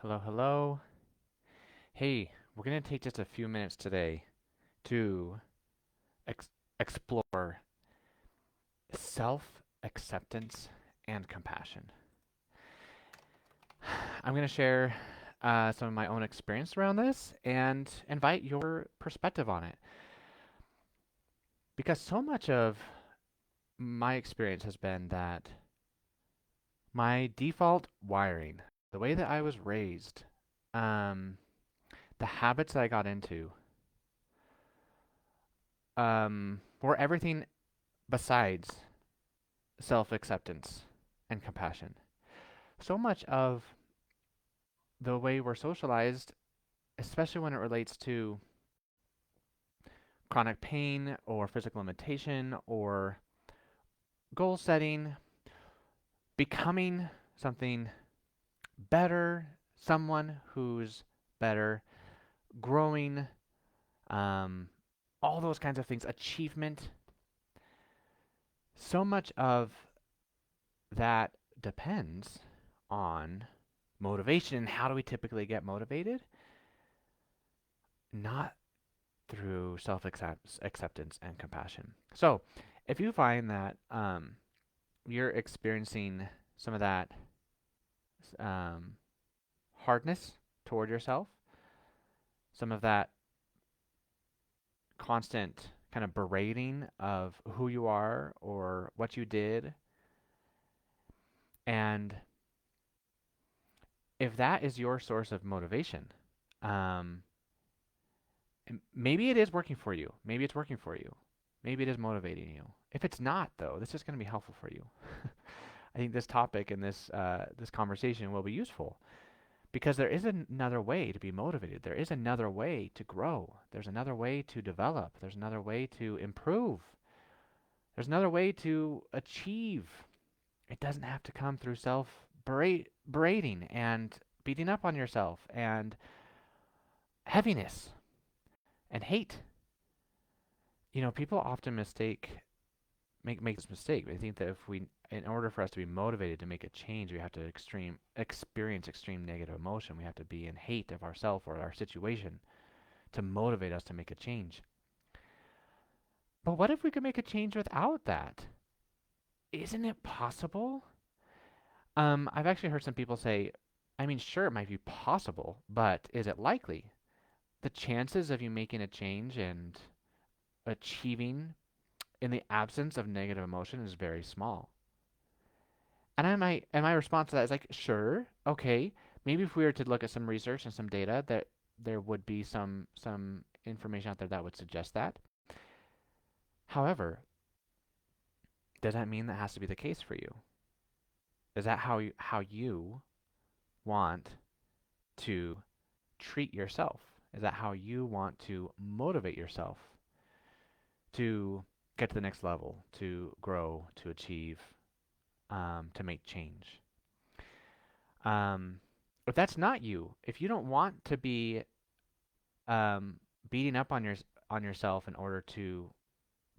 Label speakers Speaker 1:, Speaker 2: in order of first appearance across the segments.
Speaker 1: Hello, hello. Hey, we're going to take just a few minutes today to ex explore self-acceptance and compassion. I'm going to share some of my own experience around this and invite your perspective on it. Because so much of my experience has been that my default wiring, the way that I was raised, um, the habits that I got into, were everything besides self acceptance and compassion. So much of the way we're socialized, especially when it relates to chronic pain or physical limitation or goal setting, becoming something better, someone who's better, growing, um, all those kinds of things, achievement. So much of that depends on motivation. And how do we typically get motivated? Not through self acceptance and compassion. So, if you find that you're experiencing some of that um, hardness toward yourself, some of that constant kind of berating of who you are or what you did, and if that is your source of motivation, um, maybe it is working for you. Maybe it's working for you. Maybe it is motivating you. If it's not, though, this is going to be helpful for you. I think this topic and this conversation will be useful because there is another way to be motivated. There is another way to grow. There's another way to develop. There's another way to improve. There's another way to achieve. It doesn't have to come through berating and beating up on yourself and heaviness and hate. People often make this mistake. They think that in order for us to be motivated to make a change, we have to experience extreme negative emotion. We have to be in hate of ourselves or our situation to motivate us to make a change. But what if we could make a change without that? Isn't it possible? I've actually heard some people say, I mean, sure, it might be possible, but is it likely? The chances of you making a change and achieving in the absence of negative emotion is very small. And my response to that is like, sure, okay. Maybe if we were to look at some research and some data, that there would be some information out there that would suggest that. However, does that mean that has to be the case for you? Is that how you want to treat yourself? Is that how you want to motivate yourself to get to the next level, to grow, to achieve, to make change? Um, if that's not you, if you don't want to be um, beating up on yourself in order to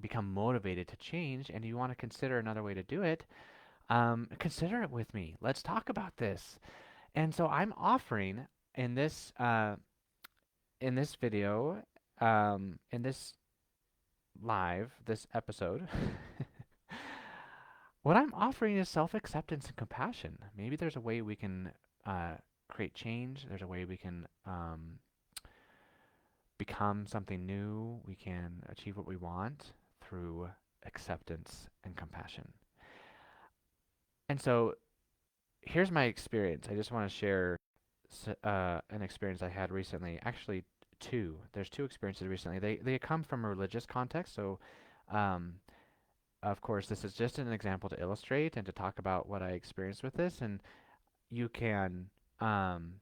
Speaker 1: become motivated to change, and you want to consider another way to do it, consider it with me. Let's talk about this. And so I'm offering in this video, in this this episode, what I'm offering is self-acceptance and compassion. Maybe there's a way we can create change. There's a way we can become something new. We can achieve what we want through acceptance and compassion. And so here's my experience. I just want to share an experience I had recently. Actually, two. There's two experiences recently. They come from a religious context. So, um, of course, this is just an example to illustrate and to talk about what I experienced with this. And you can um,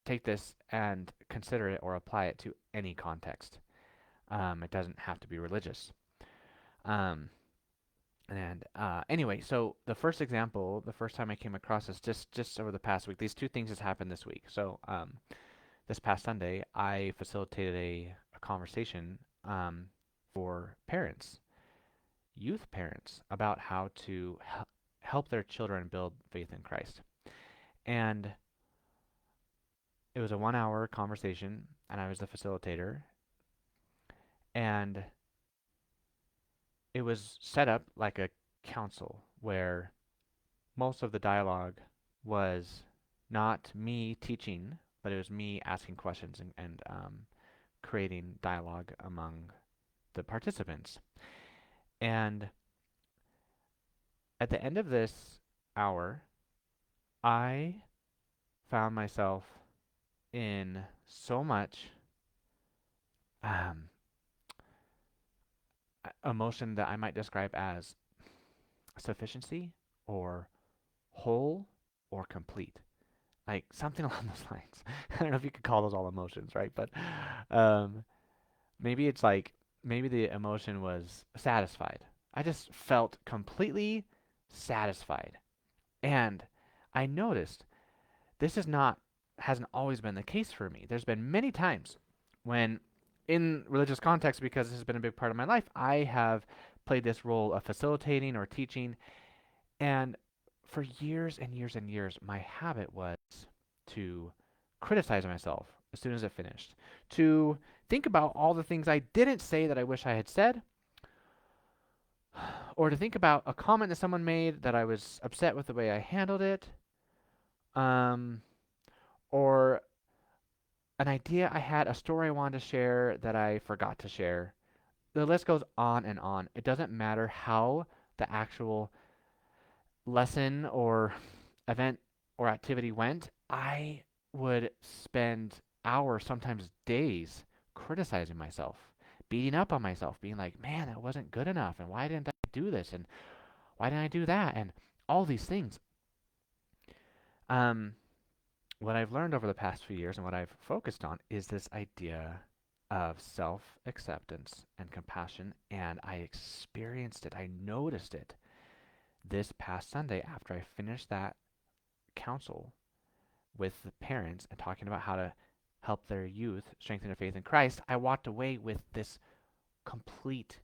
Speaker 1: take this and consider it or apply it to any context. It doesn't have to be religious. Um, and anyway, so the first example, the first time I came across this, just over the past week, these two things has happened this week. So this past Sunday, I facilitated a conversation for parents, youth parents, about how to help their children build faith in Christ. And It was a 1 hour conversation, and I was the facilitator. And it was set up like a council where most of the dialogue was not me teaching, but it was me asking questions and creating dialogue among the participants. And at the end of this hour, I found myself in so much um, emotion that I might describe as sufficiency or whole or complete. Like something along those lines. I don't know if you could call those all emotions, right? But um, maybe it's like, maybe the emotion was satisfied. I just felt completely satisfied. And I noticed this is not, hasn't always been the case for me. There's been many times when, in religious context, because this has been a big part of my life, I have played this role of facilitating or teaching. And for years and years and years, my habit was to criticize myself as soon as it finished, to think about all the things I didn't say that I wish I had said, or to think about a comment that someone made that I was upset with the way I handled it, um, or an idea I had, a story I wanted to share that I forgot to share. The list goes on and on. It doesn't matter how the actual lesson or event or activity went, I would spend hours, sometimes days, criticizing myself, beating up on myself, being like, man, that wasn't good enough. And why didn't I do this? And why didn't I do that? And all these things. Um, what I've learned over the past few years and what I've focused on is this idea of self acceptance and compassion. And I experienced it, I noticed it this past Sunday after I finished that counsel with the parents and talking about how to help their youth strengthen their faith in Christ. I walked away with this complete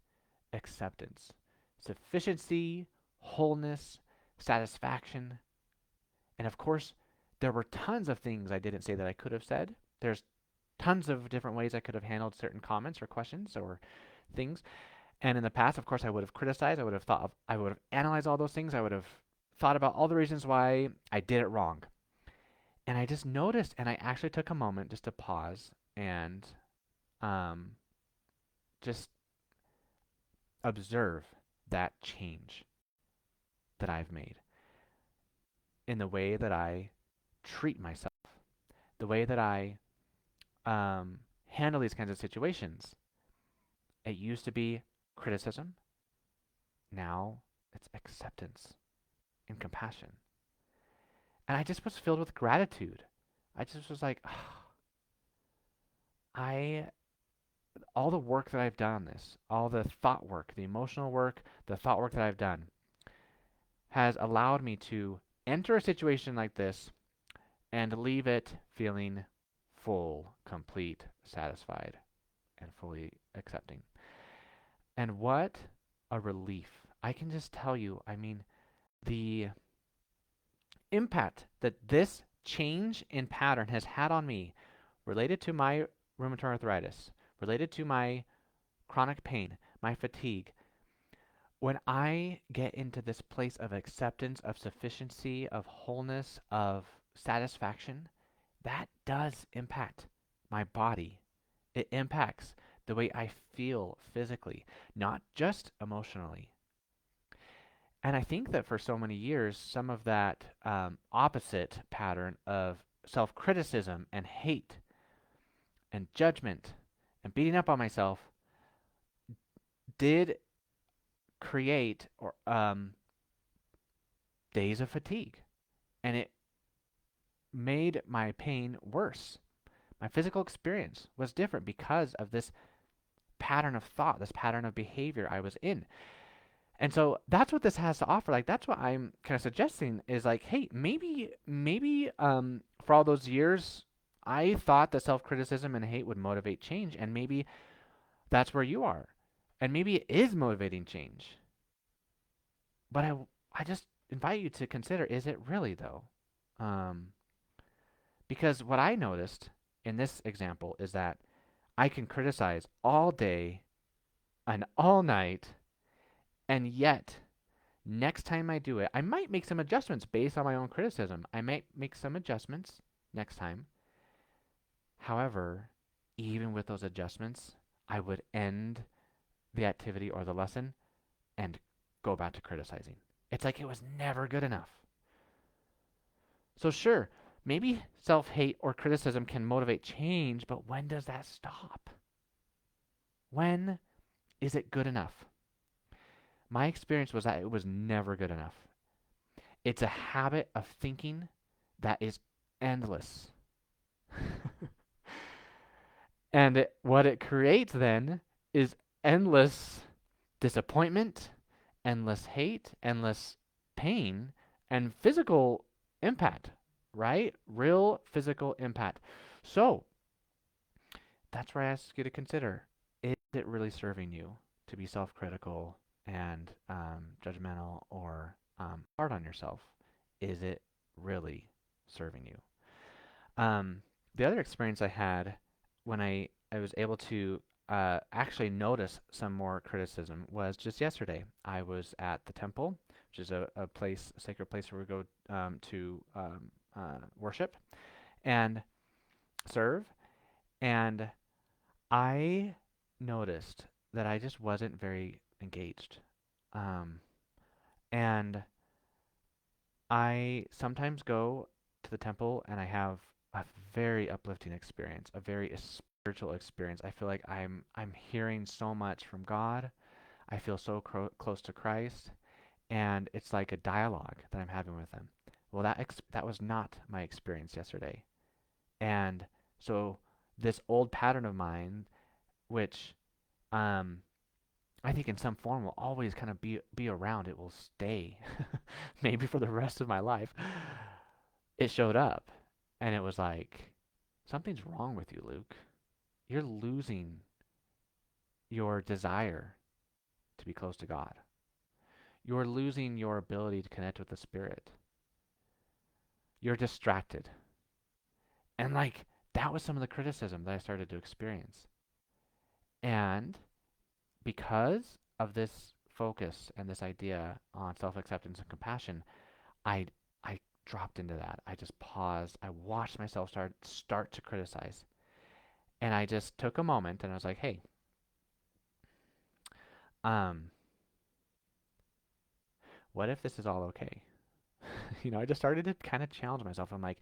Speaker 1: acceptance, sufficiency, wholeness, satisfaction. And of course, there were tons of things I didn't say that I could have said. There's tons of different ways I could have handled certain comments or questions or things. And in the past, of course, I would have criticized, I would have analyzed all those things. I would have thought about all the reasons why I did it wrong. And I just noticed, and I actually took a moment just to pause and um, just observe that change that I've made in the way that I treat myself, the way that I handle these kinds of situations. It used to be criticism, now it's acceptance and compassion. And I just was filled with gratitude. I just was like, oh, I all the work that I've done on this, all the thought work, the emotional work, the thought work that I've done has allowed me to enter a situation like this and leave it feeling full, complete, satisfied, and fully accepting. And what a relief. I can just tell you, I mean, the impact that this change in pattern has had on me related to my rheumatoid arthritis, related to my chronic pain, my fatigue, when I get into this place of acceptance, of sufficiency, of wholeness, of satisfaction, that does impact my body. It impacts the way I feel physically, not just emotionally. And I think that for so many years, some of that opposite pattern of self criticism and hate and judgment and beating up on myself did create or days of fatigue, and it made my pain worse. My physical experience was different because of this pattern of thought, this pattern of behavior I was in. And so that's what this has to offer. Like that's what I'm kind of suggesting is like, hey, maybe for all those years I thought that self-criticism and hate would motivate change, and maybe that's where you are. And maybe it is motivating change. But I just invite you to consider, is it really though? Um, Because what I noticed in this example is that I can criticize all day and all night, and yet next time I do it, I might make some adjustments based on my own criticism. I might make some adjustments next time. However, even with those adjustments, I would end the activity or the lesson and go back to criticizing. It's like it was never good enough. So, sure, maybe self hate or criticism can motivate change, but when does that stop? When is it good enough? My experience was that it was never good enough. It's a habit of thinking that is endless. And what it creates then is endless disappointment, endless hate, endless pain, and physical impact, right? Real physical impact. So that's where I ask you to consider, is it really serving you to be self critical and judgmental or hard on yourself? Is it really serving you? The other experience I had when I was able to actually notice some more criticism was just yesterday. I was at the temple, which is a place, a sacred place where we go to worship and serve. And I noticed that I just wasn't very engaged. Um, and I sometimes go to the temple and I have a very uplifting experience, a very spiritual experience. I feel like I'm hearing so much from God. I feel so close to Christ, and it's like a dialogue that I'm having with Him. Well, that was not my experience yesterday, and so this old pattern of mine, which um, I think in some form will always kind of be around. It will stay, maybe for the rest of my life. It showed up, and it was like, something's wrong with you, Luke. You're losing your desire to be close to God. You're losing your ability to connect with the Spirit. You're distracted. And like, that was some of the criticism that I started to experience. And because of this focus and this idea on self acceptance and compassion, I I dropped into that. I just paused. I watched myself start to criticize. And I just took a moment and I was like, "Hey, um, what if this is all okay?" I just started to kind of challenge myself. I'm like,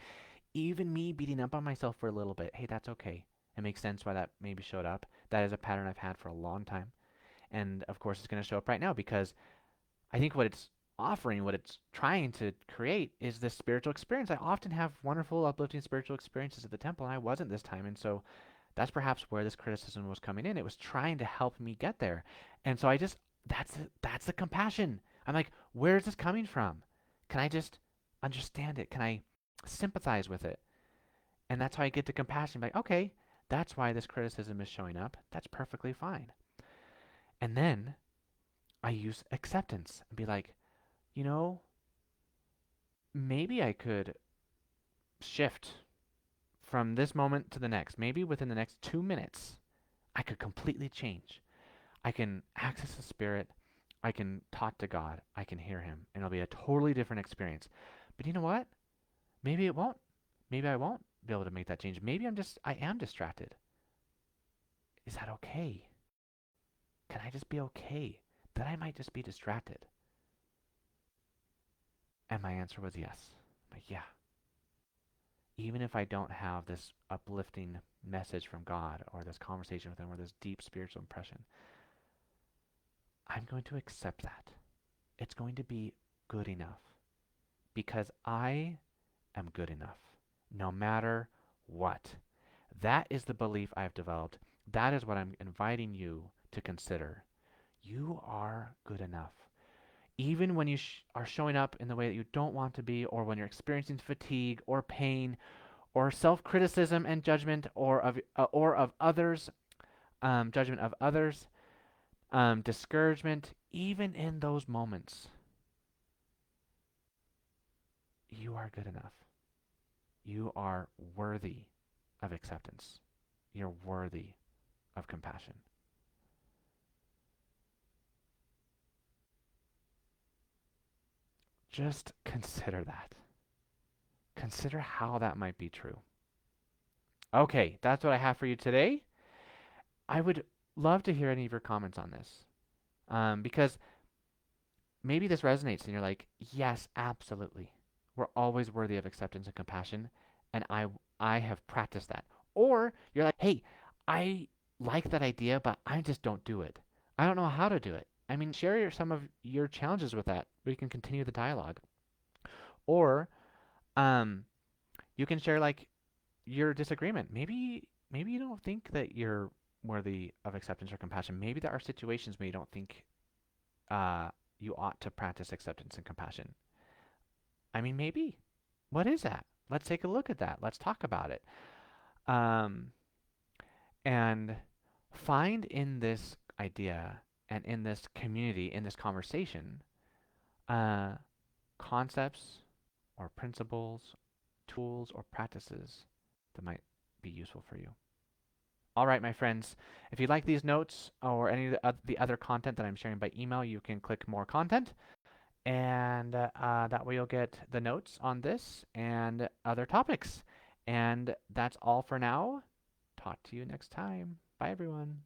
Speaker 1: even me beating up on myself for a little bit, hey, that's okay. It makes sense why that maybe showed up. That is a pattern I've had for a long time. And of course, it's going to show up right now because I think what it's offering, what it's trying to create is this spiritual experience. I often have wonderful, uplifting spiritual experiences at the temple, and I wasn't this time. And so that's perhaps where this criticism was coming in. It was trying to help me get there. And so that's the compassion. I'm like, where is this coming from? Can I just understand it? Can I sympathize with it? And that's how I get to compassion. Like, okay, that's why this criticism is showing up. That's perfectly fine. And then I use acceptance and be like, you know, maybe I could shift from this moment to the next. Maybe within the next 2 minutes, I could completely change. I can access the Spirit. I can talk to God. I can hear Him. And it'll be a totally different experience. But you know what? Maybe it won't. Maybe I won't be able to make that change. Maybe I am distracted. Is that okay? Can I just be okay that I might just be distracted? And my answer was yes. I'm like, yeah. Even if I don't have this uplifting message from God or this conversation with Him or this deep spiritual impression, I'm going to accept that. It's going to be good enough because I am good enough no matter what. That is the belief I've developed. That is what I'm inviting you to consider. You are good enough. Even when you are showing up in the way that you don't want to be, or when you're experiencing fatigue or pain or self-criticism and judgment, or of others, judgment of others, discouragement, even in those moments, you are good enough. you are worthy of acceptance. You're worthy of compassion. Just consider that. Consider how that might be true. Okay, that's what I have for you today. I would love to hear any of your comments on this, because maybe this resonates and you're like, yes, absolutely. We're always worthy of acceptance and compassion, and I have practiced that. Or you're like, hey, I like that idea, but I just don't do it. I don't know how to do it. I mean, share some of your challenges with that. We can continue the dialogue. Or um, you can share like your disagreement. Maybe you don't think that you're worthy of acceptance or compassion. Maybe there are situations where you don't think uh, you ought to practice acceptance and compassion. I mean, maybe. What is that? Let's take a look at that. Let's talk about it. Um, and find in this idea and in this community, in this conversation, uh, concepts or principles, tools or practices that might be useful for you. All right, my friends, if you like these notes or any of the other content that I'm sharing by email, you can click more content, and that way you'll get the notes on this and other topics. And that's all for now. Talk to you next time. Bye, everyone.